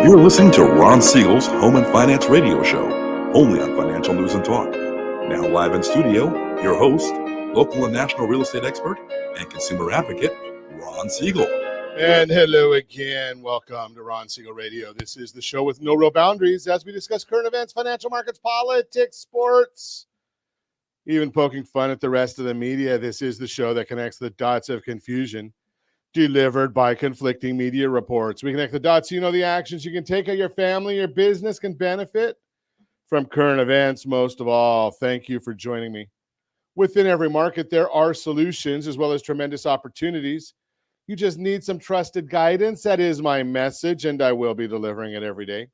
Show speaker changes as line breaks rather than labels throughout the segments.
You're listening to Ron Siegel's Home and Finance Radio Show, only on Financial News and Talk. Now live in studio, your host, local and national real estate expert and consumer advocate, Ron Siegel.
And hello again. Welcome to Ron Siegel Radio. This is the show with no real boundaries as we discuss current events, financial markets, politics, sports, even poking fun at the rest of the media. This is the show that connects the dots of confusion delivered by conflicting media reports. We connect the dots so you know the actions you can take on your family, your business can benefit from current events. Most of all, thank you for joining me. Within every market, there are solutions as well as tremendous opportunities. You just need some trusted guidance. That is my message, and I will be delivering it every day.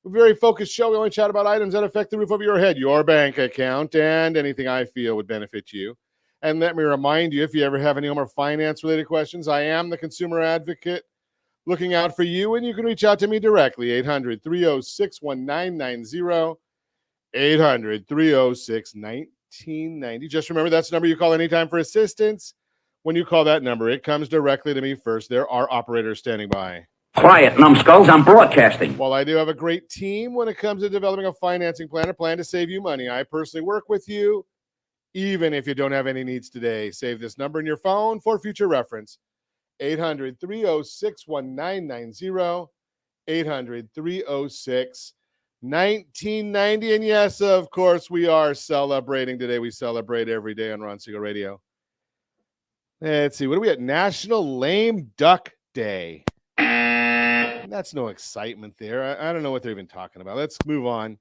A very focused show. We only chat about items that affect the roof over your head, your bank account, and anything I feel would benefit you. And let me remind you, if you ever have any home or finance-related questions, I am the consumer advocate looking out for you, and you can reach out to me directly, 800-306-1990, 800-306-1990. Just remember, that's the number you call anytime for assistance. When you call that number, it comes directly to me first. There are operators standing by.
Quiet, numbskulls, I'm broadcasting.
While I do have a great team when it comes to developing a financing plan, a plan to save you money, I personally work with you, even if you don't have any needs today. Save this number in your phone for future reference, 800-306-1990, 800-306-1990. And yes, of course, we are celebrating today. We celebrate every day on Ron Siegel Radio. Let's see, what are we at? National Lame Duck Day. That's no excitement there. I don't know what they're even talking about. Let's move on.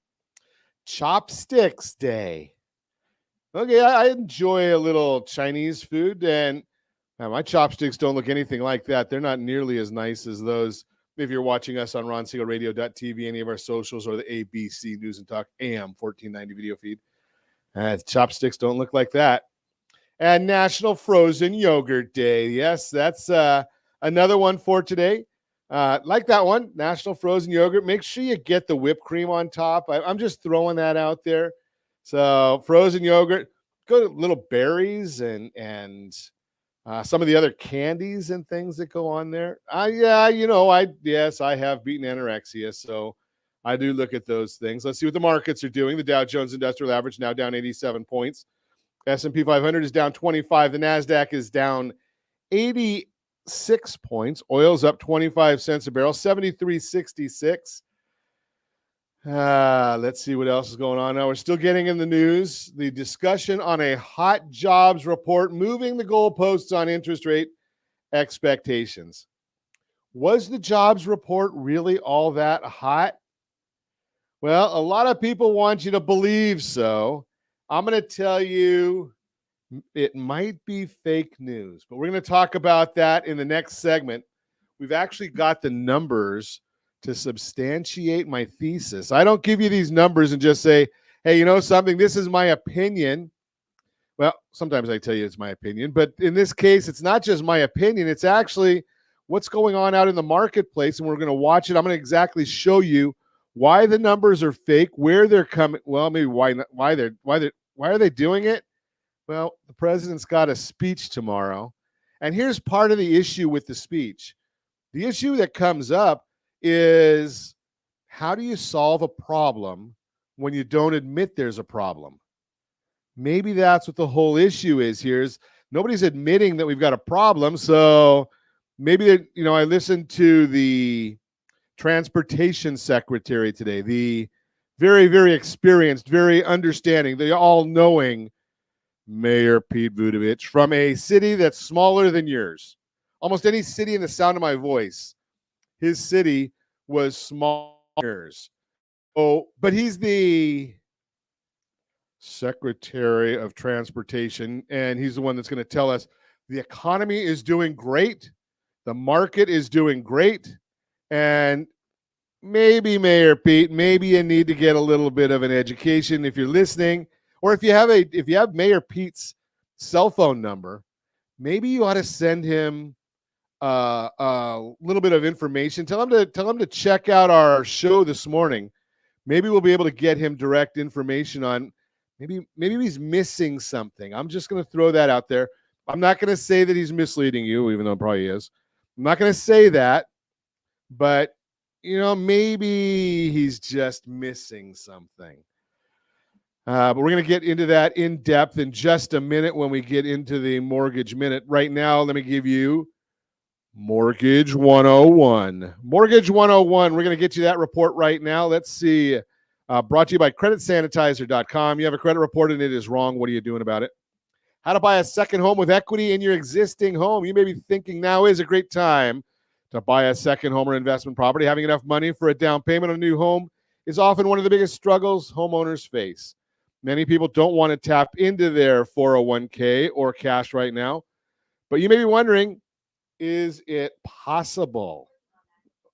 Chopsticks Day. Okay, I enjoy a little Chinese food, and my chopsticks don't look anything like that. They're not nearly as nice as those. If you're watching us on RonSiegelRadio.tv, any of our socials, or the ABC News and Talk AM 1490 video feed, chopsticks don't look like that. And National Frozen Yogurt Day. Yes, that's another one for today. Like that one, National Frozen Yogurt. Make sure you get the whipped cream on top. I'm just throwing that out there. So frozen yogurt, go to little berries and some of the other candies and things that go on there. I have beaten anorexia, so I do look at those things. Let's see what the markets are doing. The Dow Jones Industrial Average now down 87 points. S&P 500 is down 25. The NASDAQ is down 86 points. Oil's up 25 cents a barrel, 73.66. Let's see what else is going on. Now, we're still getting in the news. The discussion on a hot jobs report, moving the goalposts on interest rate expectations. Was the jobs report really all that hot? Well, a lot of people want you to believe so. I'm going to tell you it might be fake news, but we're going to talk about that in the next segment. We've actually got the numbers to substantiate my thesis. I don't give you these numbers and just say, hey, you know something, this is my opinion. Well, sometimes I tell you it's my opinion, but in this case, it's not just my opinion. It's actually what's going on out in the marketplace, and we're going to watch it. I'm going to exactly show you why the numbers are fake, where they're coming. Well, maybe why are they doing it? Well, the president's got a speech tomorrow, and here's part of the issue with the speech. The issue that comes up is, how do you solve a problem when you don't admit there's a problem? Maybe that's what the whole issue is here, is nobody's admitting that we've got a problem. So maybe, I listened to the transportation secretary today, the very, very experienced, very understanding, the all-knowing Mayor Pete Buttigieg from a city that's smaller than yours. Almost any city in the sound of my voice, his city was smaller. Oh, but he's the Secretary of Transportation, and he's the one that's going to tell us the economy is doing great, the market is doing great, and maybe, Mayor Pete, maybe you need to get a little bit of an education if you're listening, or if you have Mayor Pete's cell phone number, maybe you ought to send him a little bit of information. Tell him to check out our show this morning. Maybe we'll be able to get him direct information on maybe he's missing something. I'm just going to throw that out there. I'm not going to say that he's misleading you, even though it probably is. I'm not going to say that, but maybe he's just missing something. But we're going to get into that in depth in just a minute when we get into the Mortgage Minute. Right now, let me give you Mortgage 101. Mortgage 101, we're going to get you that report right now. Let's see. Brought to you by creditsanitizer.com. You have a credit report and it is wrong. What are you doing about it? How to buy a second home with equity in your existing home. You may be thinking now is a great time to buy a second home or investment property. Having enough money for a down payment on a new home is often one of the biggest struggles homeowners face. Many people don't want to tap into their 401k or cash right now, but you may be wondering, is it possible?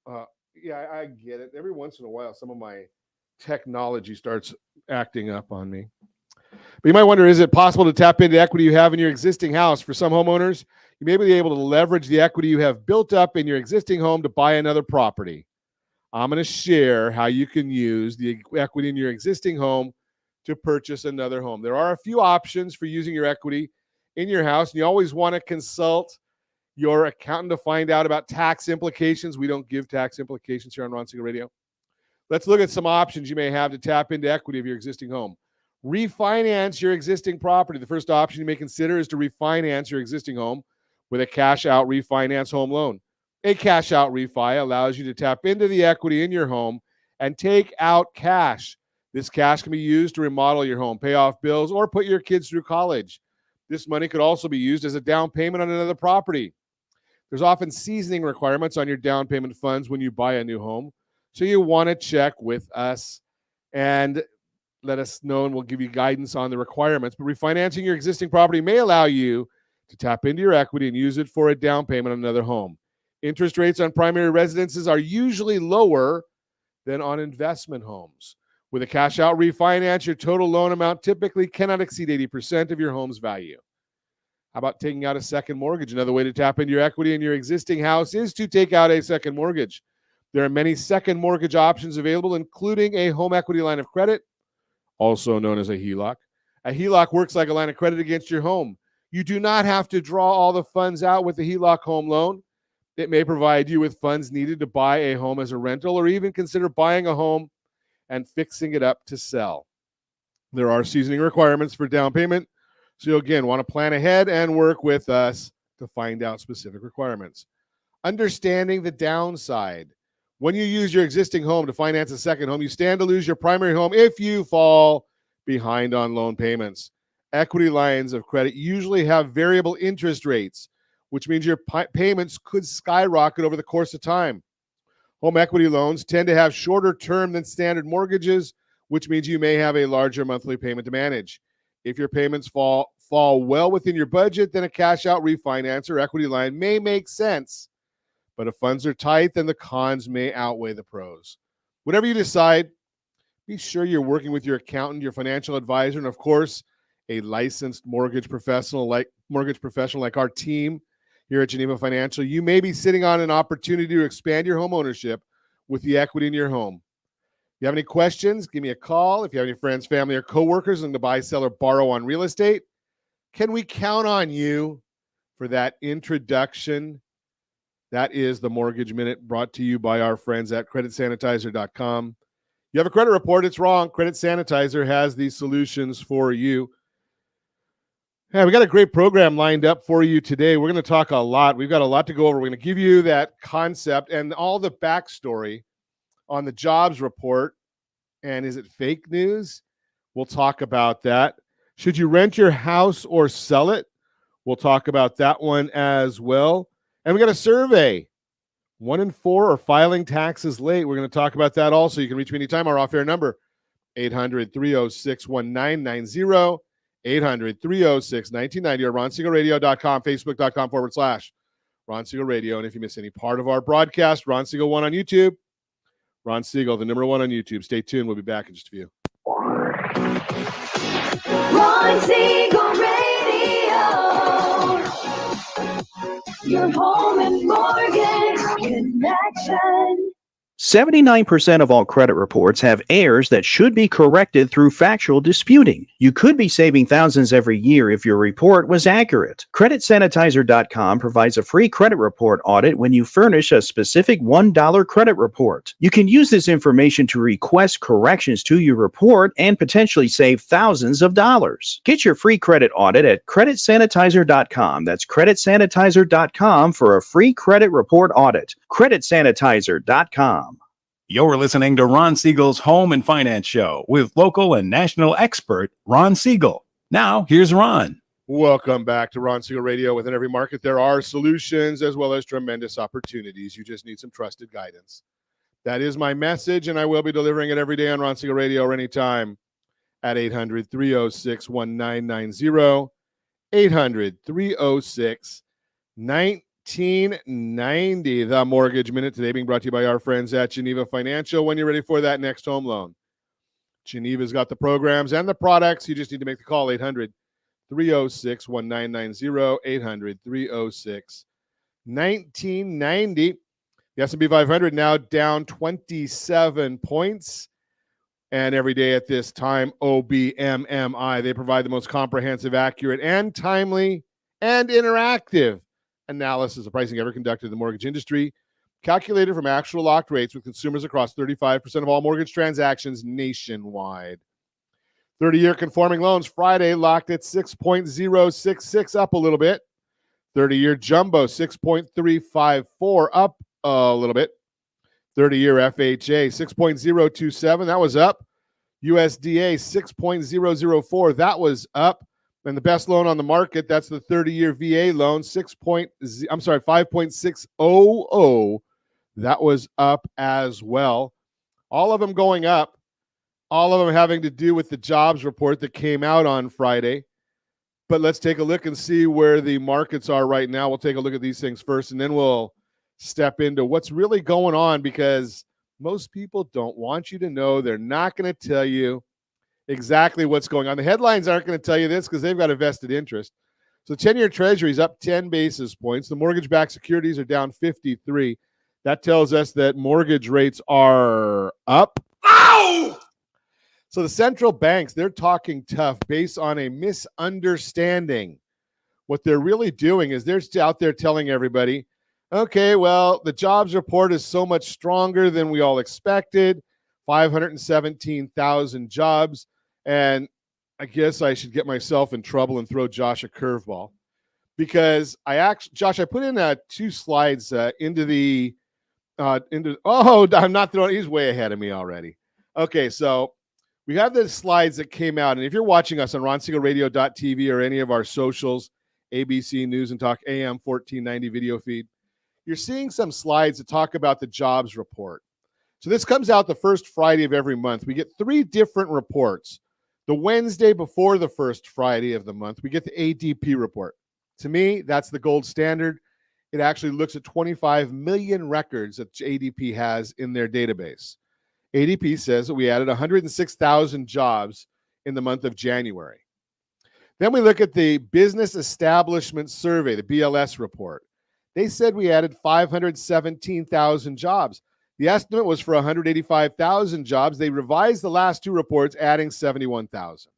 Yeah, I get it. Every once in a while, some of my technology starts acting up on me. But you might wonder, is it possible to tap into equity you have in your existing house? For some homeowners, you may be able to leverage the equity you have built up in your existing home to buy another property. I'm going to share how you can use the equity in your existing home to purchase another home. There are a few options for using your equity in your house, and you always want to consult your accountant to find out about tax implications. We don't give tax implications here on Ron Siegel Radio. Let's look at some options you may have to tap into equity of your existing home. Refinance your existing property. The first option you may consider is to refinance your existing home with a cash-out refinance home loan. A cash-out refi allows you to tap into the equity in your home and take out cash. This cash can be used to remodel your home, pay off bills, or put your kids through college. This money could also be used as a down payment on another property. There's often seasoning requirements on your down payment funds when you buy a new home, so you want to check with us and let us know, and we'll give you guidance on the requirements. But refinancing your existing property may allow you to tap into your equity and use it for a down payment on another home. Interest rates on primary residences are usually lower than on investment homes. With a cash-out refinance, your total loan amount typically cannot exceed 80% of your home's value. How about taking out a second mortgage? Another way to tap into your equity in your existing house is to take out a second mortgage. There are many second mortgage options available, including a home equity line of credit, also known as a HELOC. A HELOC works like a line of credit against your home. You do not have to draw all the funds out with the HELOC home loan. It may provide you with funds needed to buy a home as a rental, or even consider buying a home and fixing it up to sell. There are seasoning requirements for down payment, so you'll again want to plan ahead and work with us to find out specific requirements. Understanding the downside. When you use your existing home to finance a second home, you stand to lose your primary home if you fall behind on loan payments. Equity lines of credit usually have variable interest rates, which means your payments could skyrocket over the course of time. Home equity loans tend to have shorter term than standard mortgages, which means you may have a larger monthly payment to manage. If your payments fall well within your budget, then a cash-out refinance or equity line may make sense. But if funds are tight, then the cons may outweigh the pros. Whatever you decide, be sure you're working with your accountant, your financial advisor, and of course, a licensed mortgage professional like our team here at Geneva Financial. You may be sitting on an opportunity to expand your home ownership with the equity in your home. If you have any questions, give me a call. If you have any friends, family, or coworkers looking to buy, sell, or borrow on real estate, can we count on you for that introduction? That is the Mortgage Minute, brought to you by our friends at creditsanitizer.com. You have a credit report, it's wrong. Credit Sanitizer has the solutions for you. Yeah, we got a great program lined up for you today. We're going to talk a lot. We've got a lot to go over. We're going to give you that concept and all the backstory on the jobs report. And is it fake news? We'll talk about that. Should you rent your house or sell it? We'll talk about that one as well. And we got a survey. 1 in 4 are filing taxes late. We're going to talk about that also. You can reach me anytime. Our off-air number, 800-306-1990, 800-306-1990, or RonSiegelRadio.com, Facebook.com/Ron Siegel Radio. And if you miss any part of our broadcast, Ron Siegel 1 on YouTube. Ron Siegel, the number 1 on YouTube. Stay tuned. We'll be back in just a few.
Ron Siegel Radio, your home and mortgage connection.
79% of all credit reports have errors that should be corrected through factual disputing. You could be saving thousands every year if your report was accurate. CreditSanitizer.com provides a free credit report audit when you furnish a specific $1 credit report. You can use this information to request corrections to your report and potentially save thousands of dollars. Get your free credit audit at CreditSanitizer.com. That's CreditSanitizer.com for a free credit report audit. CreditSanitizer.com.
You're listening to Ron Siegel's Home and Finance Show with local and national expert Ron Siegel. Now, here's Ron.
Welcome back to Ron Siegel Radio. Within every market, there are solutions as well as tremendous opportunities. You just need some trusted guidance. That is my message, and I will be delivering it every day on Ron Siegel Radio or anytime at 800-306-1990, 800-306-1990. 1990. The Mortgage Minute today being brought to you by our friends at Geneva Financial. When you're ready for that next home loan, Geneva's got the programs and the products. You just need to make the call. 800-306-1990, 800-306-1990. The S&P 500 now down 27 points. And every day at this time, OBMMI. They provide the most comprehensive, accurate, and timely and interactive analysis of pricing ever conducted in the mortgage industry, calculated from actual locked rates with consumers across 35% of all mortgage transactions nationwide. 30-year conforming loans Friday locked at 6.066, up a little bit. 30-year jumbo 6.354, up a little bit. 30-year FHA 6.027, that was up. USDA 6.004, that was up. And the best loan on the market, that's the 30-year VA loan, 5.600. That was up as well. All of them going up. All of them having to do with the jobs report that came out on Friday. But let's take a look and see where the markets are right now. We'll take a look at these things first, and then we'll step into what's really going on, because most people don't want you to know. They're not going to tell you exactly what's going on. The headlines aren't going to tell you this because they've got a vested interest. So 10-year Treasury is up 10 basis points. The mortgage-backed securities are down 53. That tells us that mortgage rates are up. Ow! So the central banks, they're talking tough based on a misunderstanding. What they're really doing is they're out there telling everybody, okay, well, the jobs report is so much stronger than we all expected. 517,000 jobs. And I guess I should get myself in trouble and throw Josh a curveball, because Josh, I put in 2 slides I'm not throwing, he's way ahead of me already. Okay, so we have the slides that came out, and if you're watching us on RonSiegelRadio.tv or any of our socials, ABC News and Talk AM 1490 video feed, you're seeing some slides that talk about the jobs report. So this comes out the first Friday of every month. We get 3 different reports. The Wednesday before the first Friday of the month, we get the ADP report. To me, that's the gold standard. It actually looks at 25 million records that ADP has in their database. ADP says that we added 106,000 jobs in the month of January. Then we look at the Business Establishment Survey, the BLS report. They said we added 517,000 jobs. The estimate was for 185,000 jobs. They revised the last 2 reports, adding 71,000.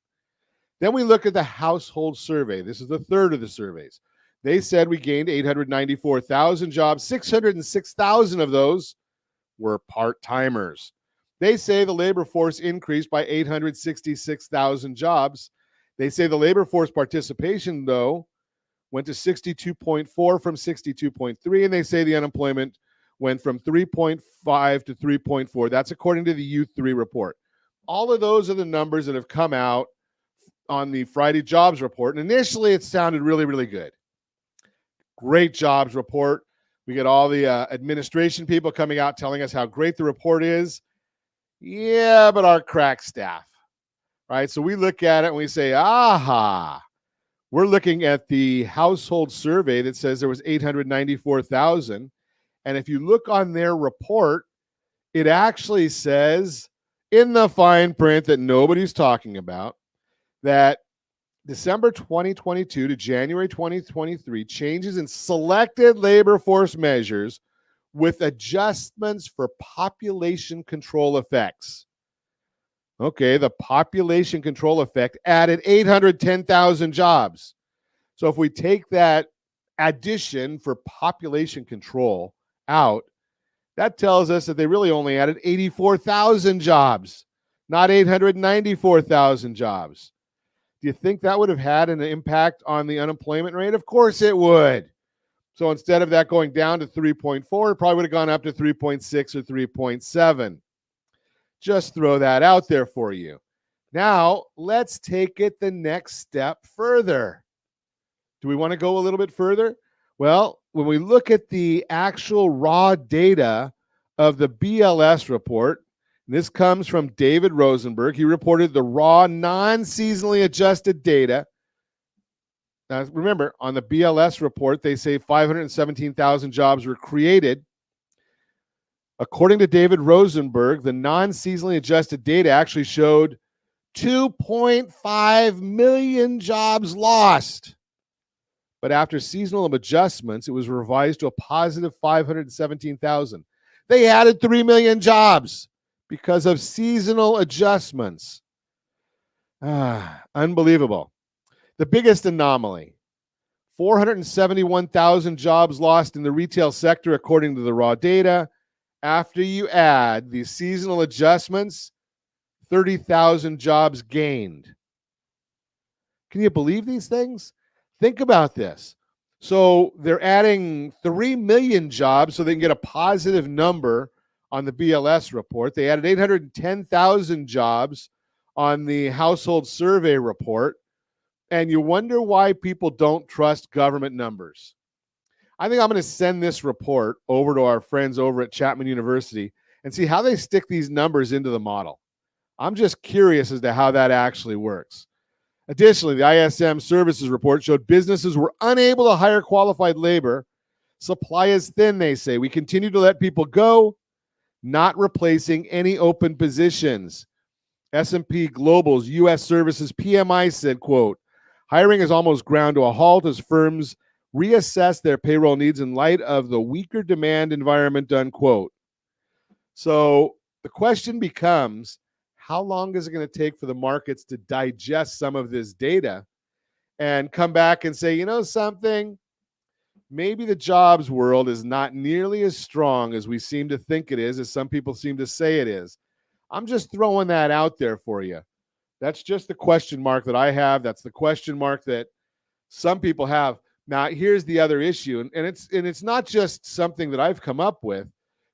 Then we look at the household survey. This is the third of the surveys. They said we gained 894,000 jobs. 606,000 of those were part-timers. They say the labor force increased by 866,000 jobs. They say the labor force participation, though, went to 62.4 from 62.3, and they say the unemployment went from 3.5 to 3.4. That's according to the U3 report. All of those are the numbers that have come out on the Friday jobs report. And initially, it sounded really, really good. Great jobs report. We get all the administration people coming out telling us how great the report is. Yeah, but our crack staff, right? So we look at it and we say, aha. We're looking at the household survey that says there was 894,000. And if you look on their report, it actually says in the fine print that nobody's talking about that December 2022 to January 2023 changes in selected labor force measures with adjustments for population control effects. Okay, the population control effect added 810,000 jobs. So if we take that addition for population control out, that tells us that they really only added 84,000 jobs, not 894,000 jobs. Do you think that would have had an impact on the unemployment rate? Of course it would. So instead of that going down to 3.4, it probably would have gone up to 3.6 or 3.7. Just throw that out there for you. Now, let's take it the next step further. Do we want to go a little bit further? Well, when we look at the actual raw data of the BLS report, this comes from David Rosenberg. He reported the raw non-seasonally adjusted data. Now, remember, on the BLS report, they say 517,000 jobs were created. According to David Rosenberg, the non-seasonally adjusted data actually showed 2.5 million jobs lost. But after seasonal adjustments, it was revised to a positive 517,000. They added 3 million jobs because of seasonal adjustments. Unbelievable. The biggest anomaly, 471,000 jobs lost in the retail sector, according to the raw data. After you add the seasonal adjustments, 30,000 jobs gained. Can you believe these things? Think about this. So they're adding 3 million jobs so they can get a positive number on the BLS report. They added 810,000 jobs on the household survey report. And you wonder why people don't trust government numbers. I think I'm going to send this report over to our friends over at Chapman University and see how they stick these numbers into the model. I'm just curious as to how that actually works. Additionally, the ISM services report showed businesses were unable to hire qualified labor. Supply is thin, they say. We continue to let people go, not replacing any open positions. S&P Global's U.S. Services PMI said, quote, hiring is almost ground to a halt as firms reassess their payroll needs in light of the weaker demand environment, unquote. So the question becomes, how long is it going to take for the markets to digest some of this data and come back and say, you know something, maybe the jobs world is not nearly as strong as we seem to think it is, as some people seem to say it is. I'm just throwing that out there for you. That's just the question mark that I have. That's the question mark that some people have. Now, here's the other issue, and it's not just something that I've come up with,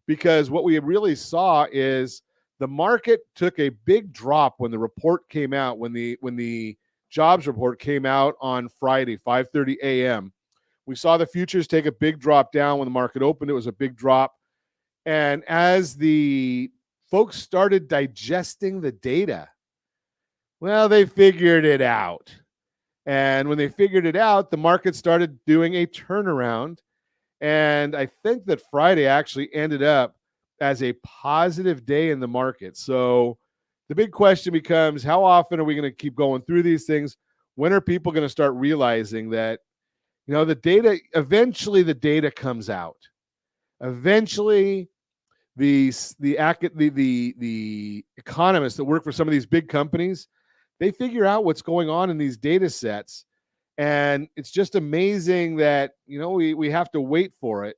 because what we really saw is the market took a big drop when the report came out, when the jobs report came out on Friday, 5:30 a.m. We saw the futures take a big drop down. When the market opened, it was a big drop. And as the folks started digesting the data, well, they figured it out. And when they figured it out, the market started doing a turnaround. And I think that Friday actually ended up as a positive day in the market. So the big question becomes, how often are we going to keep going through these things? When are people going to start realizing that, you know, the data, eventually the data comes out. Eventually the economists that work for some of these big companies, they figure out what's going on in these data sets. And it's just amazing that, you know, we have to wait for it.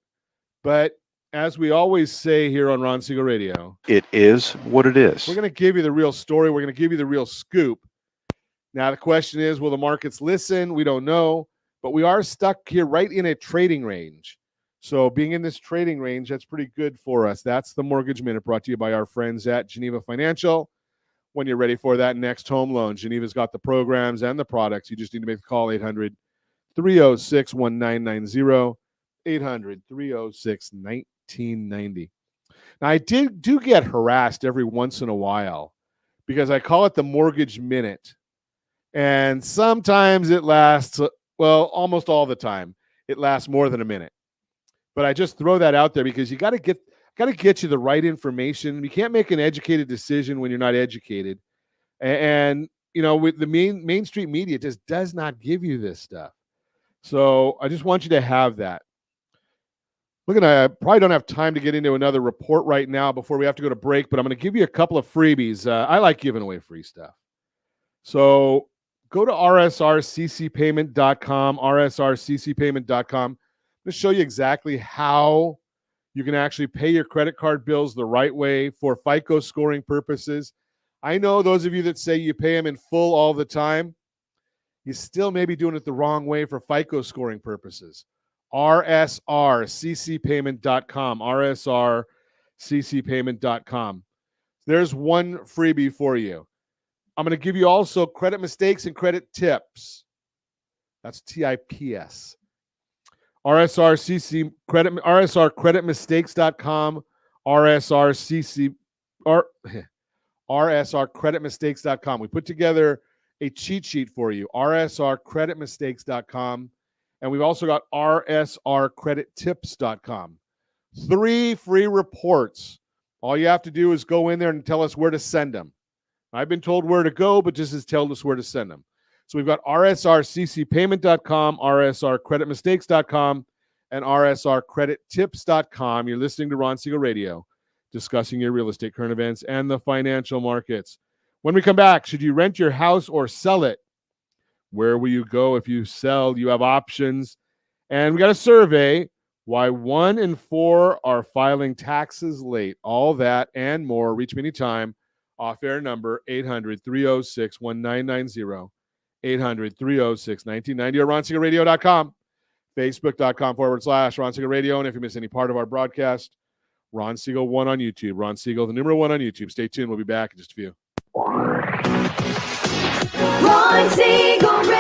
But as we always say here on Ron Siegel Radio,
It is what it is.
we're going to give you the real story. We're going to give you the real scoop. Now, the question is, will the markets listen? We don't know. But we are stuck here right in a trading range. So being in this trading range, that's pretty good for us. That's the Mortgage Minute, brought to you by our friends at Geneva Financial. When you're ready for that next home loan, Geneva's got the programs and the products. You just need to make the call, 800-306-1990, 800-306-1990. Now, I do get harassed every once in a while because I call it the Mortgage Minute. And sometimes it lasts, well, almost all the time, it lasts more than a minute. But I just throw that out there because you got to get you the right information. You can't make an educated decision when you're not educated. And you know, with the mainstream media just does not give you this stuff. So I just want you to have that. Look, I probably don't have time to get into another report right now before we have to go to break, but I'm going to give you a couple of freebies. I like giving away free stuff. So go to rsrccpayment.com, rsrccpayment.com. I'm going to show you exactly how you can actually pay your credit card bills the right way for FICO scoring purposes. I know those of you that say you pay them in full all the time, you still may be doing it the wrong way for FICO scoring purposes. rsrccpayment.com, rsrccpayment.com. There's one freebie for you. I'm going to give you also credit mistakes and credit tips. That's TIPS. rsrcreditmistakes.com, rsrcreditmistakes.com. We put together a cheat sheet for you, rsrcreditmistakes.com, and we've also got rsrcredittips.com. 3 free reports. All you have to do is go in there and tell us where to send them. I've been told where to go, but just tell us where to send them. So we've got rsrccpayment.com, rsrcreditmistakes.com, and rsrcredittips.com. You're listening to Ron Siegel Radio, discussing your real estate, current events, and the financial markets. When we come back, should you rent your house or sell it? Where will you go if you sell? You have options. And we got a survey, why 1 in 4 are filing taxes late. All that and more. Reach me anytime. Off-air number 800-306-1990, 800-306-1990, or RonSiegelRadio.com, Facebook.com/Ron Siegel Radio. And if you miss any part of our broadcast, Ron Siegel 1 on YouTube. Ron Siegel, the number 1 on YouTube. Stay tuned. We'll be back in just a few.
Ron Siegel Radio.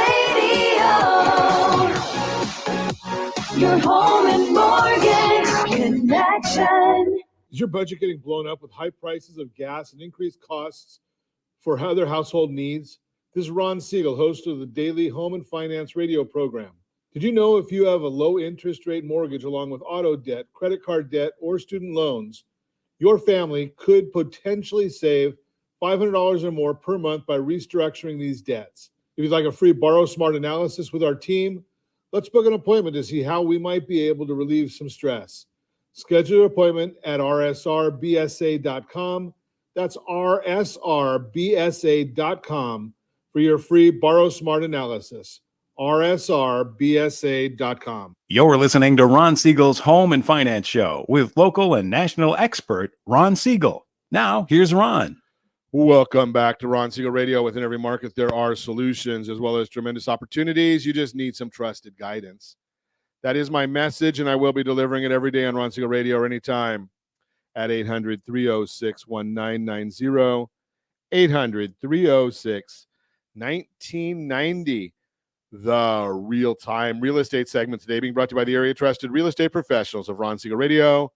Your home and mortgage connection.
Is your budget getting blown up with high prices of gas and increased costs for other household needs? This is Ron Siegel, host of the daily home and finance radio program. Did you know if you have a low interest rate mortgage along with auto debt, credit card debt, or student loans, your family could potentially save $500 or more per month by restructuring these debts? If you'd like a free Borrow Smart analysis with our team, let's book an appointment to see how we might be able to relieve some stress. Schedule your appointment at rsrbsa.com. That's rsrbsa.com for your free Borrow Smart analysis. rsrbsa.com.
You're listening to Ron Siegel's Home and Finance Show with local and national expert Ron Siegel. Now, here's Ron.
Welcome back to Ron Siegel Radio. Within every market, there are solutions as well as tremendous opportunities. You just need some trusted guidance. That is my message, and I will be delivering it every day on Ron Siegel Radio or anytime at 800-306-1990, 800-306-1990. The real-time real estate segment today being brought to you by the area trusted real estate professionals of Ron Siegel Radio.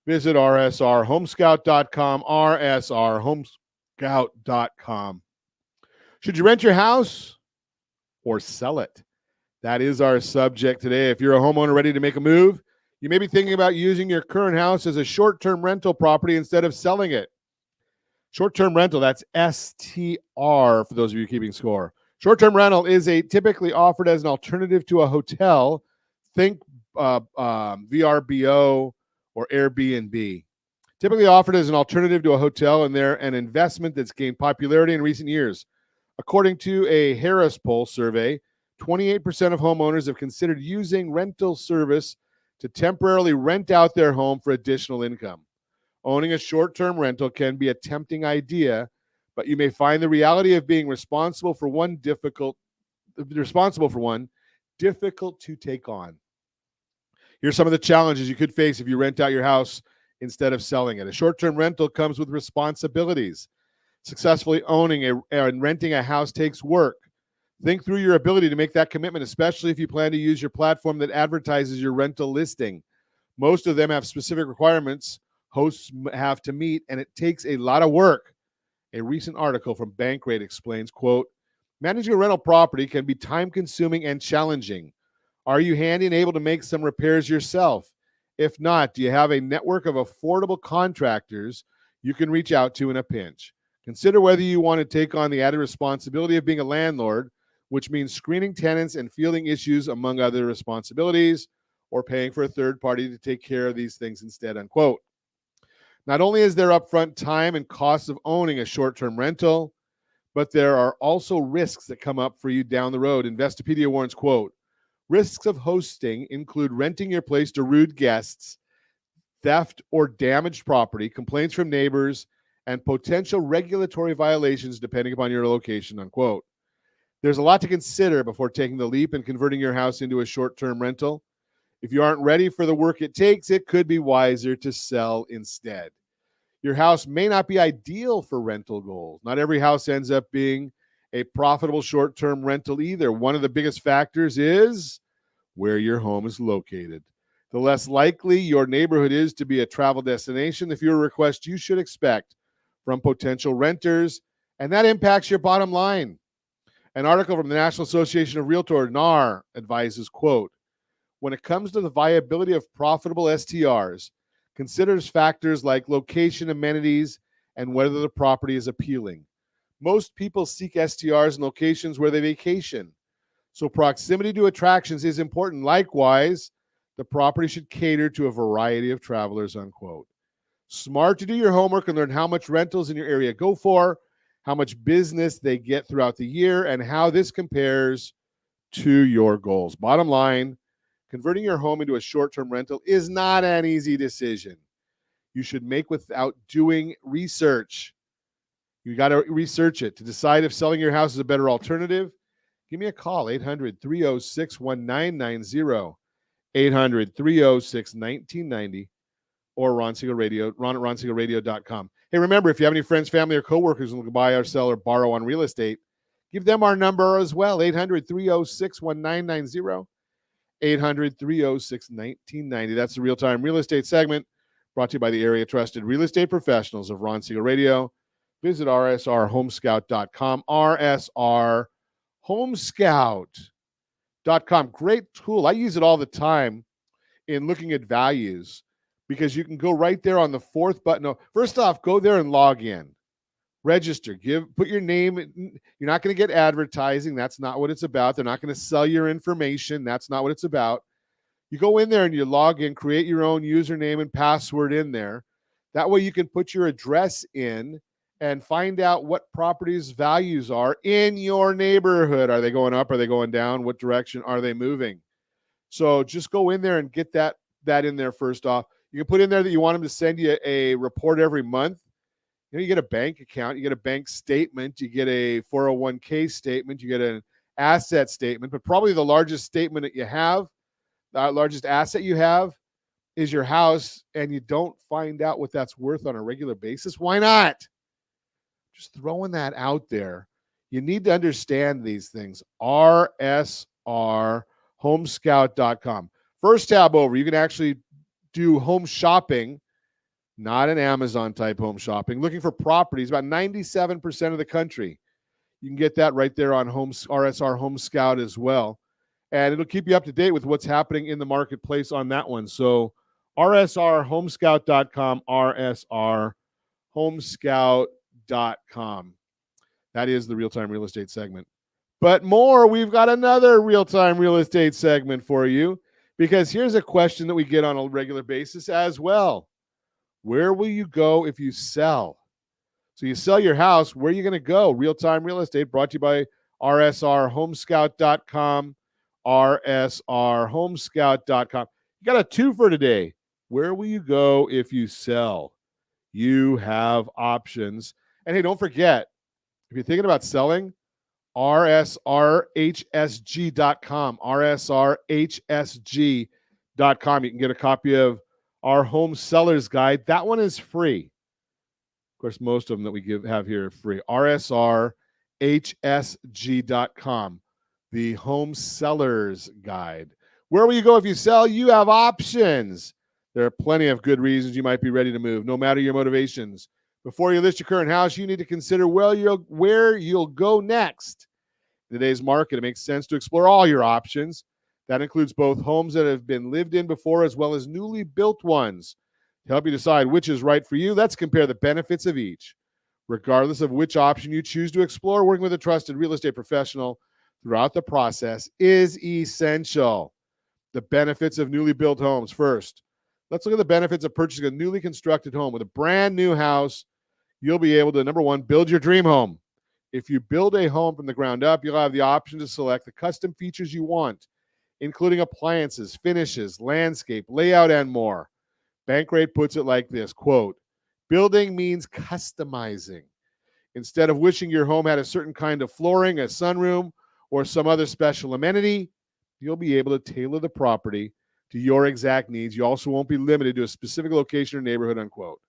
Visit rsrhomescout.com, rsrhomescout.com. Should you rent your house or sell it? That is our subject today. If you're a homeowner ready to make a move, you may be thinking about using your current house as a short-term rental property instead of selling it. Short-term rental, that's STR for those of you keeping score. Short-term rental is typically offered as an alternative to a hotel. Think VRBO or Airbnb. Typically offered as an alternative to a hotel, and they're an investment that's gained popularity in recent years. According to a Harris Poll survey, 28% of homeowners have considered using rental service to temporarily rent out their home for additional income. Owning a short-term rental can be a tempting idea, but you may find the reality of being responsible for one difficult to take on. Here's some of the challenges you could face if you rent out your house instead of selling it. A short-term rental comes with responsibilities. Successfully owning and renting a house takes work. Think through your ability to make that commitment, especially if you plan to use your platform that advertises your rental listing. Most of them have specific requirements hosts have to meet, and it takes a lot of work. A recent article from Bankrate explains, quote, managing a rental property can be time-consuming and challenging. Are you handy and able to make some repairs yourself? If not, do you have a network of affordable contractors you can reach out to in a pinch? Consider whether you want to take on the added responsibility of being a landlord, which means screening tenants and fielding issues among other responsibilities, or paying for a third party to take care of these things instead, unquote. Not only is there upfront time and costs of owning a short-term rental, but there are also risks that come up for you down the road. Investopedia warns, quote, risks of hosting include renting your place to rude guests, theft or damaged property, complaints from neighbors, and potential regulatory violations depending upon your location, unquote. There's a lot to consider before taking the leap and converting your house into a short-term rental. If you aren't ready for the work it takes, it could be wiser to sell instead. Your house may not be ideal for rental goals. Not every house ends up being a profitable short-term rental either. One of the biggest factors is where your home is located. The less likely your neighborhood is to be a travel destination, the fewer requests you should expect from potential renters, and that impacts your bottom line. An article from the National Association of Realtors, NAR, advises, quote, when it comes to the viability of profitable STRs, considers factors like location, amenities, and whether the property is appealing. Most people seek STRs in locations where they vacation, so proximity to attractions is important. Likewise, the property should cater to a variety of travelers, unquote. Smart to do your homework and learn how much rentals in your area go for, how much business they get throughout the year, and how this compares to your goals. Bottom line, converting your home into a short-term rental is not an easy decision. You should make without doing research. You got to research it to decide if selling your house is a better alternative. Give me a call, 800-306-1990, 800-306-1990, or Ron Siegel Radio, Ron at ronsiegelradio.com. Hey, remember, if you have any friends, family, or coworkers who can buy or sell or borrow on real estate, give them our number as well, 800-306-1990, 800-306-1990. That's the real-time real estate segment brought to you by the area trusted real estate professionals of Ron Siegel Radio. Visit rsrhomescout.com, rsrhomescout.com. Great tool. I use it all the time in looking at values because you can go right there on the fourth button. No, first off, go there and log in. Register. Put your name. You're not going to get advertising. That's not what it's about. They're not going to sell your information. That's not what it's about. You go in there and you log in, create your own username and password in there. That way you can put your address in and find out what properties' values are in your neighborhood. Are they going up? Are they going down? What direction are they moving? So just go in there and get that in there first off. You can put in there that you want them to send you a report every month. You know, you get a bank account, you get a bank statement, you get a 401k statement, you get an asset statement, but probably the largest statement that you have, the largest asset you have is your house, and you don't find out what that's worth on a regular basis. Why not? Just throwing that out there. You need to understand these things. rsrhomescout.com. First tab over, you can actually do home shopping, not an Amazon type home shopping. Looking for properties, about 97% of the country. You can get that right there on RSR Home Scout as well. And it'll keep you up to date with what's happening in the marketplace on that one. So rsrhomescout.com, rsrhomescout.com. That is the real-time real estate segment. But more, we've got another real-time real estate segment for you, because here's a question that we get on a regular basis as well. Where will you go if you sell? So you sell your house, where are you going to go? Real-time real estate brought to you by rsrhomescout.com, rsrhomescout.com. You got a twofer today. Where will you go if you sell? You have options. And hey, don't forget, if you're thinking about selling, rsrhsg.com, rsrhsg.com. You can get a copy of our home seller's guide. That one is free. Of course, most of them that we have here are free. rsrhsg.com, the home seller's guide. Where will you go if you sell? You have options. There are plenty of good reasons you might be ready to move, no matter your motivations. Before you list your current house, you need to consider where you'll go next. In today's market, it makes sense to explore all your options. That includes both homes that have been lived in before as well as newly built ones. To help you decide which is right for you, let's compare the benefits of each. Regardless of which option you choose to explore, working with a trusted real estate professional throughout the process is essential. The benefits of newly built homes. First, let's look at the benefits of purchasing a newly constructed home. With a brand new house, you'll be able to, number one, build your dream home. If you build a home from the ground up, you'll have the option to select the custom features you want, including appliances, finishes, landscape, layout, and more. Bankrate puts it like this, quote, building means customizing. Instead of wishing your home had a certain kind of flooring, a sunroom, or some other special amenity, you'll be able to tailor the property to your exact needs. You also won't be limited to a specific location or neighborhood, unquote.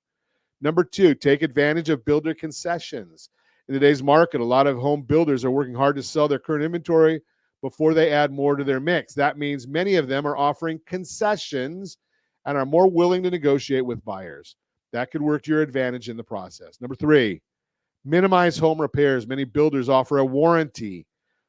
Number two, take advantage of builder concessions. In today's market, a lot of home builders are working hard to sell their current inventory before they add more to their mix. That means many of them are offering concessions and are more willing to negotiate with buyers. That could work to your advantage in the process. Number three, minimize home repairs. Many builders offer a warranty,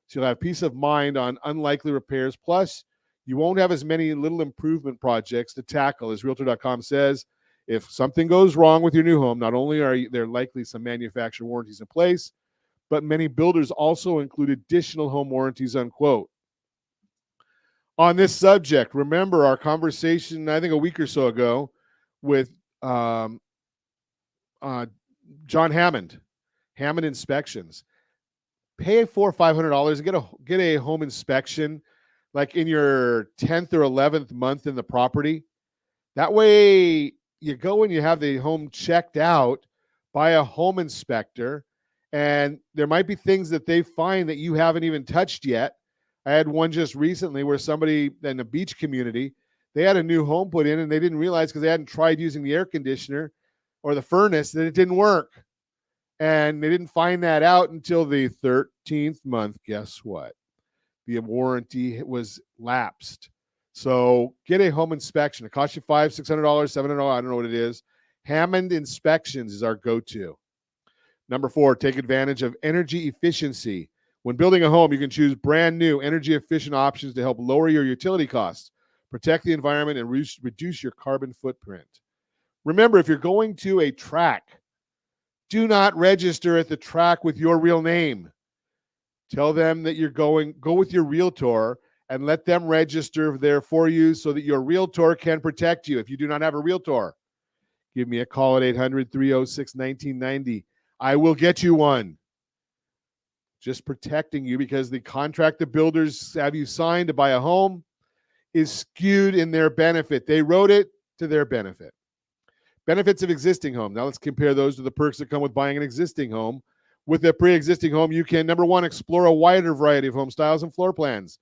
so you'll have peace of mind on unlikely repairs. Plus, you won't have as many little improvement projects to tackle. As Realtor.com says, if something goes wrong with your new home, not only are there likely some manufacturer warranties in place, but many builders also include additional home warranties, unquote. On this subject, remember our conversation, I think a week or so ago, with John Hammond Inspections. Pay $400 or $500 and get a home inspection, like in your 10th or 11th month in the property. That way, you go and you have the home checked out by a home inspector, and there might be things that they find that you haven't even touched yet. I had one just recently where somebody in a beach community, they had a new home put in and they didn't realize because they hadn't tried using the air conditioner or the furnace that it didn't work. And they didn't find that out until the 13th month. Guess what? The warranty was lapsed. So get a home inspection. It costs you $500, $600, $700. I don't know what it is. Hammond Inspections is our go-to. Number four, take advantage of energy efficiency. When building a home, you can choose brand new energy efficient options to help lower your utility costs, protect the environment, and reduce your carbon footprint. Remember, if you're going to a track, do not register at the track with your real name. Tell them that go with your realtor and let them register there for you so that your realtor can protect you if you do not have a realtor. Give me a call at 800-306-1990. I will get you one. Just protecting you, because the contract the builders have you signed to buy a home is skewed in their benefit. They wrote it to their benefit. Benefits of existing home. Now let's compare those to the perks that come with buying an existing home. With a pre-existing home, you can, number one, explore a wider variety of home styles and floor plans.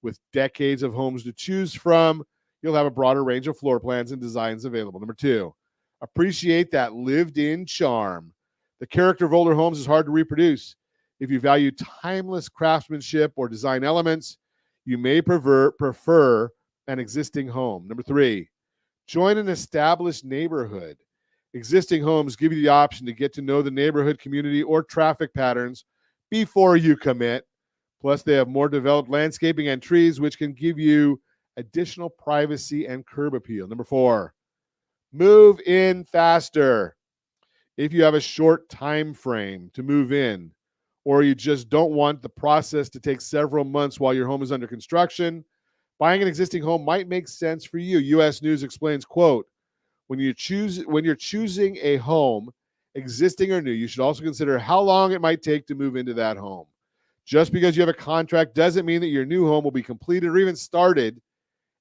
With decades of homes to choose from, you'll have a broader range of floor plans and designs available. Number two, appreciate that lived-in charm. The character of older homes is hard to reproduce. If you value timeless craftsmanship or design elements, you may prefer an existing home. Number three, join an established neighborhood. Existing homes give you the option to get to know the neighborhood, community, or traffic patterns before you commit. Plus, they have more developed landscaping and trees, which can give you additional privacy and curb appeal. Number four, move in faster. If you have a short time frame to move in, or you just don't want the process to take several months while your home is under construction, buying an existing home might make sense for you. U.S. News explains, quote, when you're choosing a home, existing or new, you should also consider how long it might take to move into that home. Just because you have a contract doesn't mean that your new home will be completed or even started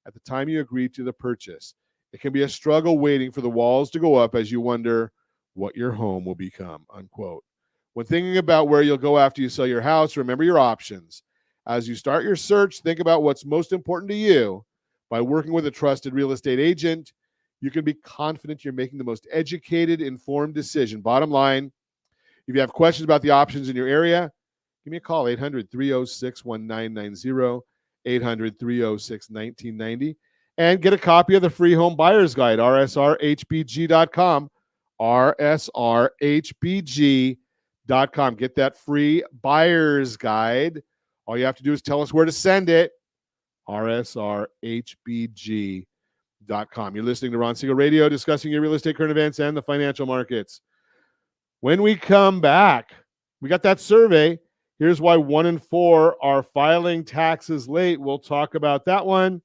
at the time you agree to the purchase. It can be a struggle waiting for the walls to go up as you wonder what your home will become, unquote. When thinking about where you'll go after you sell your house, remember your options. As you start your search, think about what's most important to you. By working with a trusted real estate agent, you can be confident you're making the most educated, informed decision. Bottom line, if you have questions about the options in your area, give me a call, 800-306-1990, 800-306-1990, and get a copy of the free home buyer's guide, rsrhbg.com, rsrhbg.com. Get that free buyer's guide. All you have to do is tell us where to send it, rsrhbg.com. You're listening to Ron Siegel Radio, discussing your real estate current events and the financial markets. When we come back, we got that survey. Here's why 1 in 4 are filing taxes late. We'll talk about that one.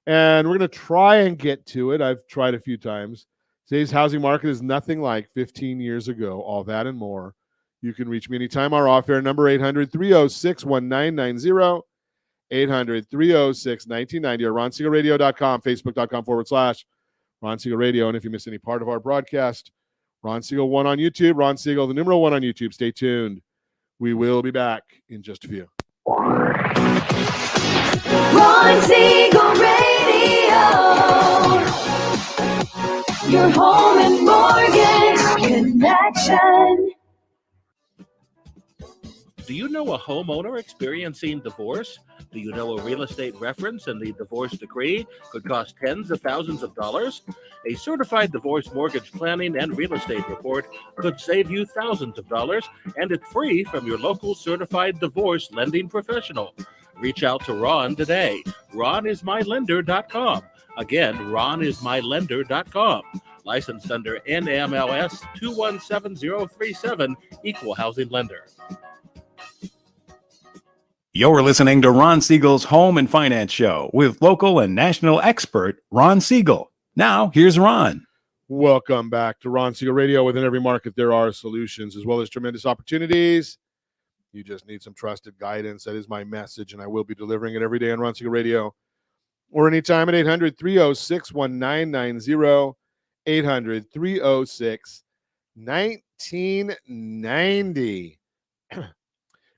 And we're going to try and get to it. I've tried a few times. Today's housing market is nothing like 15 years ago. All that and more. You can reach me anytime. Our off-air number, 800-306-1990, 800-306-1990, or ronsiegelradio.com, facebook.com/Ron Siegel Radio. And if you miss any part of our broadcast, Ron Siegel 1 on YouTube, Ron Siegel, the numeral 1 on YouTube. Stay tuned. We will be back in just a few.
Ron Siegel Radio. Your home and mortgage connection.
Do you know a homeowner experiencing divorce? Do you know a real estate reference and the divorce decree could cost tens of thousands of dollars? A certified divorce mortgage planning and real estate report could save you thousands of dollars, and it's free from your local certified divorce lending professional. Reach out to Ron today. RonIsMyLender.com. Again, RonIsMyLender.com. Licensed under NMLS 217037, Equal Housing Lender.
You're listening to Ron Siegel's Home and Finance Show with local and national expert Ron Siegel. Now, here's Ron.
Welcome back to Ron Siegel Radio. Within every market, there are solutions as well as tremendous opportunities. You just need some trusted guidance. That is my message, and I will be delivering it every day on Ron Siegel Radio or anytime at 800-306-1990, 800-306-1990.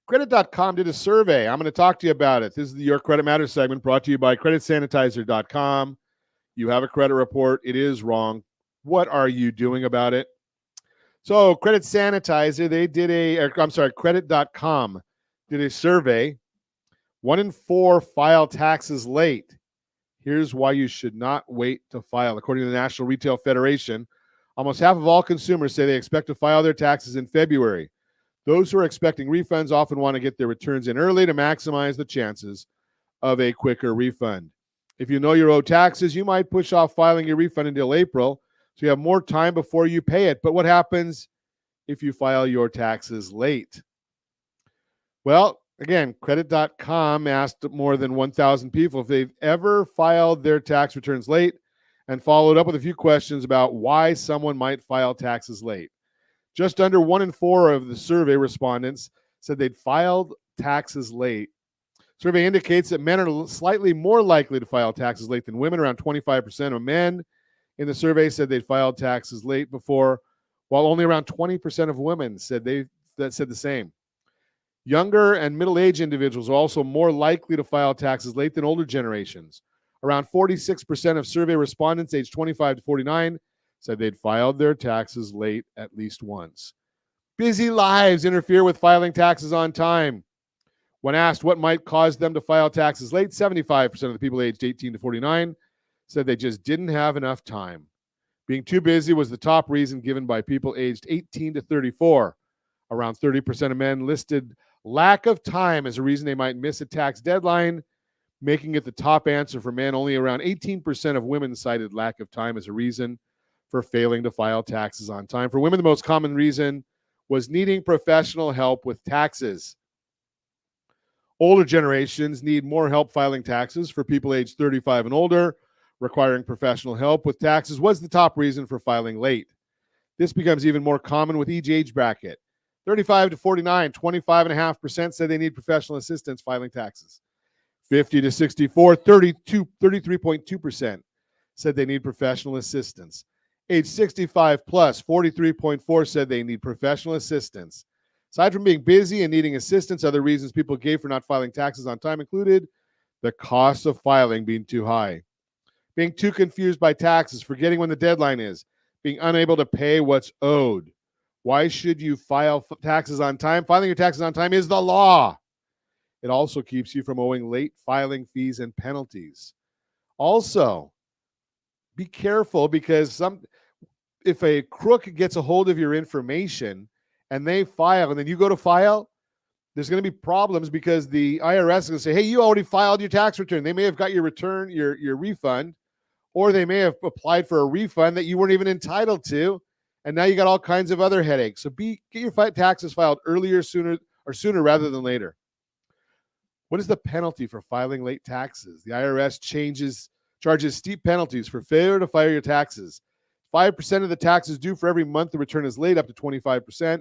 Credit.com did a survey. I'm going to talk to you about it. This is the Your Credit Matters segment brought to you by creditsanitizer.com. You have a credit report. It is wrong. What are you doing about it? So Credit Sanitizer, Credit.com did a survey. 1 in 4 file taxes late. Here's why you should not wait to file. According to the National Retail Federation, almost half of all consumers say they expect to file their taxes in February. Those who are expecting refunds often want to get their returns in early to maximize the chances of a quicker refund. If you know you're owed taxes, you might push off filing your refund until April, so you have more time before you pay it. But what happens if you file your taxes late? Well, again, Credit.com asked more than 1,000 people if they've ever filed their tax returns late and followed up with a few questions about why someone might file taxes late. Just under 1 in 4 of the survey respondents said they'd filed taxes late. Survey indicates that men are slightly more likely to file taxes late than women. Around 25% of men in the survey said they'd filed taxes late before, while only around 20% of women said the same. Younger and middle-aged individuals are also more likely to file taxes late than older generations. Around 46% of survey respondents aged 25 to 49 said they'd filed their taxes late at least once. Busy lives interfere with filing taxes on time. When asked what might cause them to file taxes late, 75% of the people aged 18 to 49 said they just didn't have enough time. Being too busy was the top reason given by people aged 18 to 34. Around 30% of men listed lack of time as a reason they might miss a tax deadline, making it the top answer for men. Only around 18% of women cited lack of time as a reason for failing to file taxes on time. For women, the most common reason was needing professional help with taxes. Older generations need more help filing taxes. For people aged 35 and older, requiring professional help with taxes was the top reason for filing late. This becomes even more common with each age bracket. 35 to 49, 25.5% said they need professional assistance filing taxes. 50 to 64, 33.2% said they need professional assistance. Age 65 plus, 43.4% said they need professional assistance. Aside from being busy and needing assistance, other reasons people gave for not filing taxes on time included the cost of filing being too high, being too confused by taxes, forgetting when the deadline is, being unable to pay what's owed. Why should you file taxes on time? Filing your taxes on time is the law. It also keeps you from owing late filing fees and penalties. Also, be careful because if a crook gets a hold of your information and they file and then you go to file, there's going to be problems because the IRS is going to say, hey, you already filed your tax return. They may have got your return, your refund, or they may have applied for a refund that you weren't even entitled to. And now you got all kinds of other headaches. So get your taxes filed sooner rather than later. What is the penalty for filing late taxes? The IRS changes charges steep penalties for failure to file your taxes. 5% of the taxes due for every month the return is late, up to 25%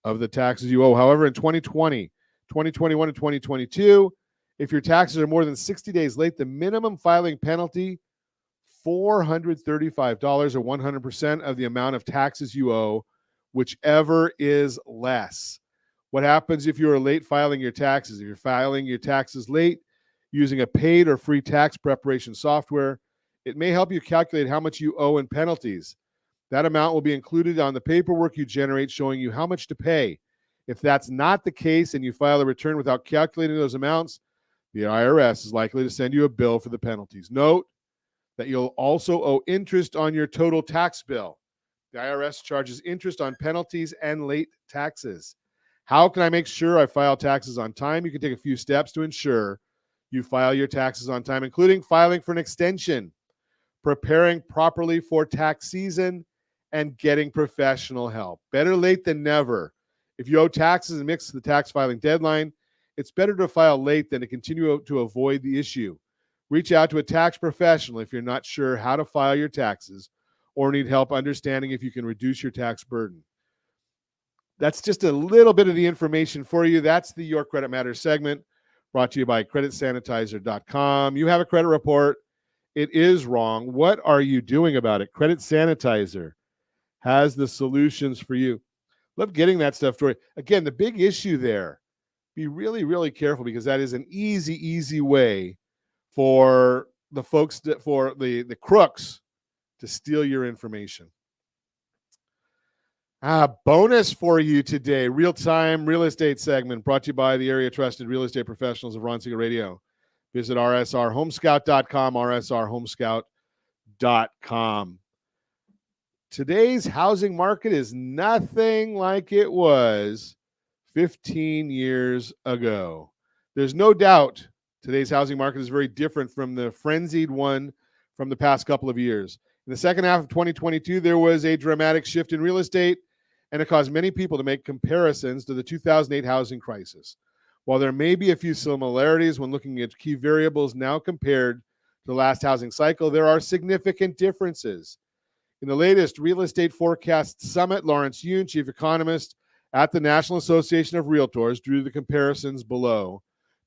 of the taxes you owe. However, in 2020, 2021, and 2022, if your taxes are more than 60 days late, the minimum filing penalty, $435 or 100% of the amount of taxes you owe, whichever is less. What happens if you are late filing your taxes? If you're filing your taxes late using a paid or free tax preparation software, it may help you calculate how much you owe in penalties. That amount will be included on the paperwork you generate showing you how much to pay. If that's not the case and you file a return without calculating those amounts, the IRS is likely to send you a bill for the penalties. Note that you'll also owe interest on your total tax bill. The IRS charges interest on penalties and late taxes. How can I make sure I file taxes on time? You can take a few steps to ensure you file your taxes on time, including filing for an extension, preparing properly for tax season, and getting professional help. Better late than never. If you owe taxes and miss the tax filing deadline, it's better to file late than to continue to avoid the issue. Reach out to a tax professional if you're not sure how to file your taxes or need help understanding if you can reduce your tax burden. That's just a little bit of the information for you. That's the Your Credit Matters segment brought to you by creditsanitizer.com. You have a credit report. It is wrong. What are you doing about it? Credit Sanitizer has the solutions for you. Love getting that stuff for you. Again, the big issue there, be really, really careful because that is an easy way for the folks, for the crooks to steal your information. Bonus for you today, real-time real estate segment brought to you by the area trusted real estate professionals of Ron Siegel Radio. Visit rsrhomescout.com, rsrhomescout.com. Today's housing market is nothing like it was 15 years ago. There's no doubt today's housing market is very different from the frenzied one from the past couple of years. In the second half of 2022, there was a dramatic shift in real estate, and it caused many people to make comparisons to the 2008 housing crisis. While there may be a few similarities when looking at key variables now compared to the last housing cycle, there are significant differences. In the latest Real Estate Forecast Summit, Lawrence Yun, chief economist at the National Association of Realtors, drew the comparisons below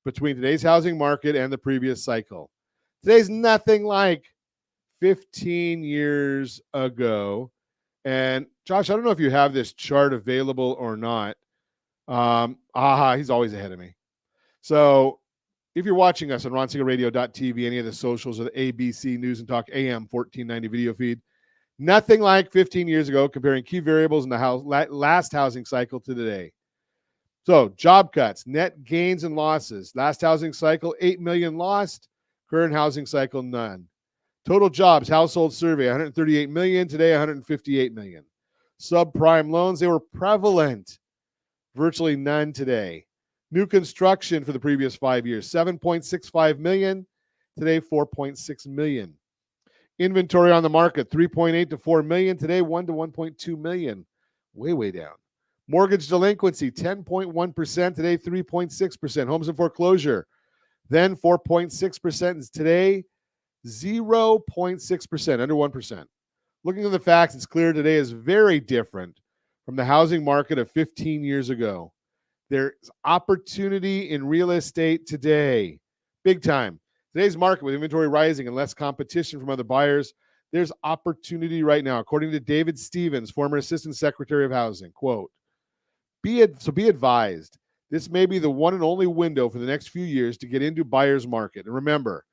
between today's housing market and the previous cycle. Today's nothing like 15 years ago. And Josh, I don't know if you have this chart available or not. He's always ahead of me. So if you're watching us on ronsiegelradio.tv, any of the socials or the ABC News and Talk AM 1490 video feed, nothing like 15 years ago, comparing key variables in the last housing cycle to today. So job cuts, net gains and losses. Last housing cycle, 8 million lost. Current housing cycle, none. Total jobs, household survey, 138 million. Today, 158 million. Subprime loans, they were prevalent. Virtually none today. New construction for the previous 5 years, 7.65 million. Today, 4.6 million. Inventory on the market, 3.8 to 4 million. Today, 1 to 1.2 million. Way down. Mortgage delinquency, 10.1%. Today, 3.6%. Homes in foreclosure, then 4.6%. Today, 0.6%, under 1%. Looking at the facts, it's clear today is very different from the housing market of 15 years ago. There's opportunity in real estate today, big time. Today's market, with inventory rising and less competition from other buyers, there's opportunity right now. According to David Stevens, former Assistant Secretary of Housing, quote, be advised, this may be the one and only window for the next few years to get into buyer's market. And remember,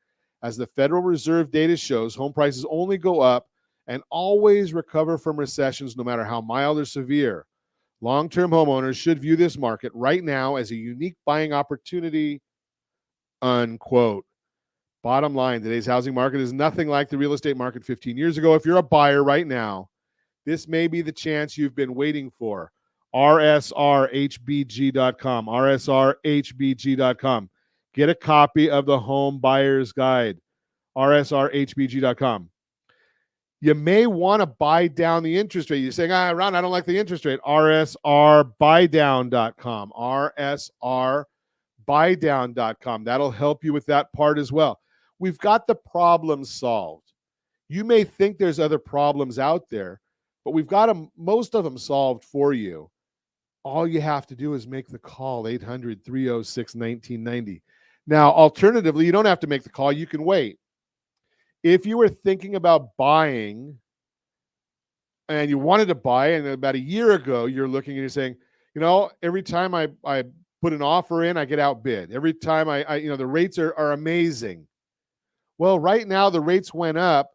as the Federal Reserve data shows, home prices only go up and always recover from recessions, no matter how mild or severe. Long-term homeowners should view this market right now as a unique buying opportunity, unquote. Bottom line, today's housing market is nothing like the real estate market 15 years ago. If you're a buyer right now, this may be the chance you've been waiting for. rsrhbg.com, rsrhbg.com. Get a copy of the Home Buyer's Guide, rsrhbg.com. You may want to buy down the interest rate. You're saying, Ron, I don't like the interest rate. rsrbuydown.com, rsrbuydown.com. That'll help you with that part as well. We've got the problem solved. You may think there's other problems out there, but we've got them, most of them solved for you. All you have to do is make the call, 800-306-1990. Now, alternatively, you don't have to make the call. You can wait. If you were thinking about buying and you wanted to buy, and about a year ago, you're looking and you're saying, you know, every time I put an offer in, I get outbid. Every time the rates are amazing. Well, right now the rates went up,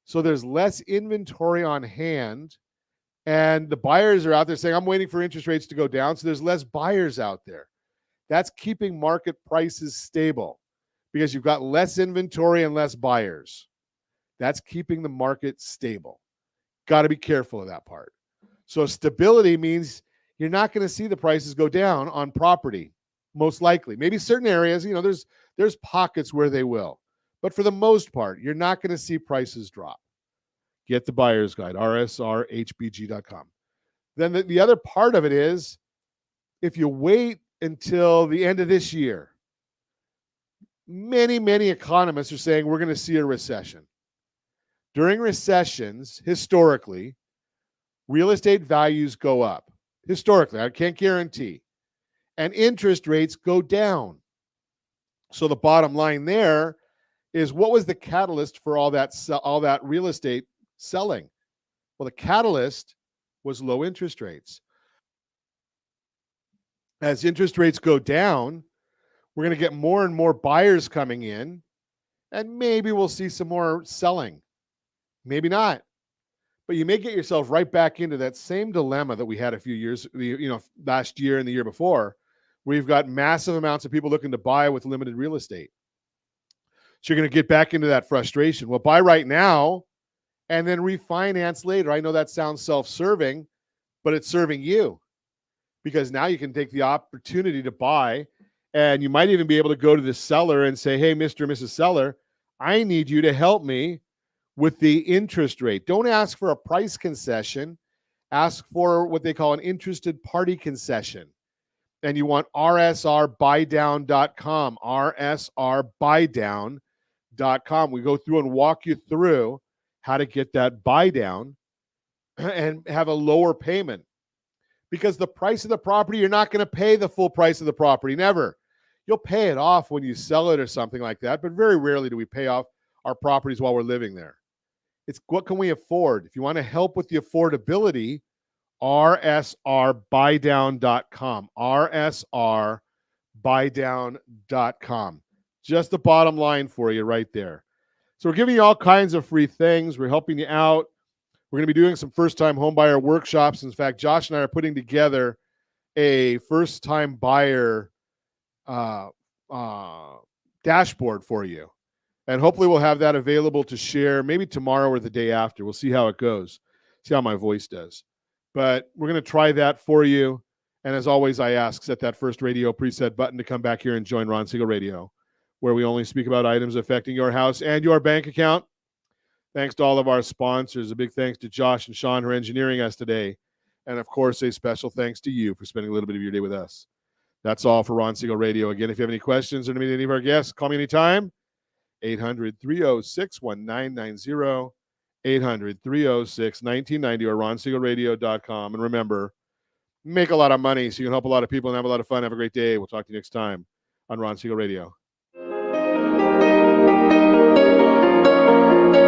so there's less inventory on hand, and the buyers are out there saying, I'm waiting for interest rates to go down, so there's less buyers out there. That's keeping market prices stable because you've got less inventory and less buyers. That's keeping the market stable. Got to be careful of that part. So stability means you're not going to see the prices go down on property, most likely. Maybe certain areas, there's pockets where they will. But for the most part, you're not going to see prices drop. Get the buyer's guide, rsrhbg.com. Then the other part of it is, if you wait until the end of this year, many economists are saying we're going to see a recession. During recessions, historically, real estate values go up. Historically, I can't guarantee. And interest rates go down. So the bottom line there is, what was the catalyst for all that real estate selling? Well, the catalyst was low interest rates. As interest rates go down, we're going to get more and more buyers coming in, and maybe we'll see some more selling. Maybe not. But you may get yourself right back into that same dilemma that we had a few years, last year and the year before, where you've got massive amounts of people looking to buy with limited real estate. So you're going to get back into that frustration. Well, buy right now and then refinance later. I know that sounds self-serving, but it's serving you, because now you can take the opportunity to buy, and you might even be able to go to the seller and say, hey, Mr. and Mrs. Seller, I need you to help me with the interest rate. Don't ask for a price concession. Ask for what they call an interested party concession. And you want rsrbuydown.com, rsrbuydown.com. We go through and walk you through how to get that buy down and have a lower payment. Because the price of the property, you're not going to pay the full price of the property, never. You'll pay it off when you sell it or something like that, but very rarely do we pay off our properties while we're living there. It's what can we afford? If you want to help with the affordability, rsrbuydown.com, rsrbuydown.com. Just the bottom line for you right there. So we're giving you all kinds of free things. We're helping you out. We're going to be doing some first-time homebuyer workshops. In fact, Josh and I are putting together a first-time buyer dashboard for you. And hopefully we'll have that available to share maybe tomorrow or the day after. We'll see how it goes, see how my voice does. But we're going to try that for you. And as always, I ask, set that first radio preset button to come back here and join Ron Siegel Radio, where we only speak about items affecting your house and your bank account. Thanks to all of our sponsors. A big thanks to Josh and Sean, who are engineering us today. And, of course, a special thanks to you for spending a little bit of your day with us. That's all for Ron Siegel Radio. Again, if you have any questions or to meet any of our guests, call me anytime. 800-306-1990, 800-306-1990, or ronsiegelradio.com. And remember, make a lot of money so you can help a lot of people and have a lot of fun. Have a great day. We'll talk to you next time on Ron Siegel Radio.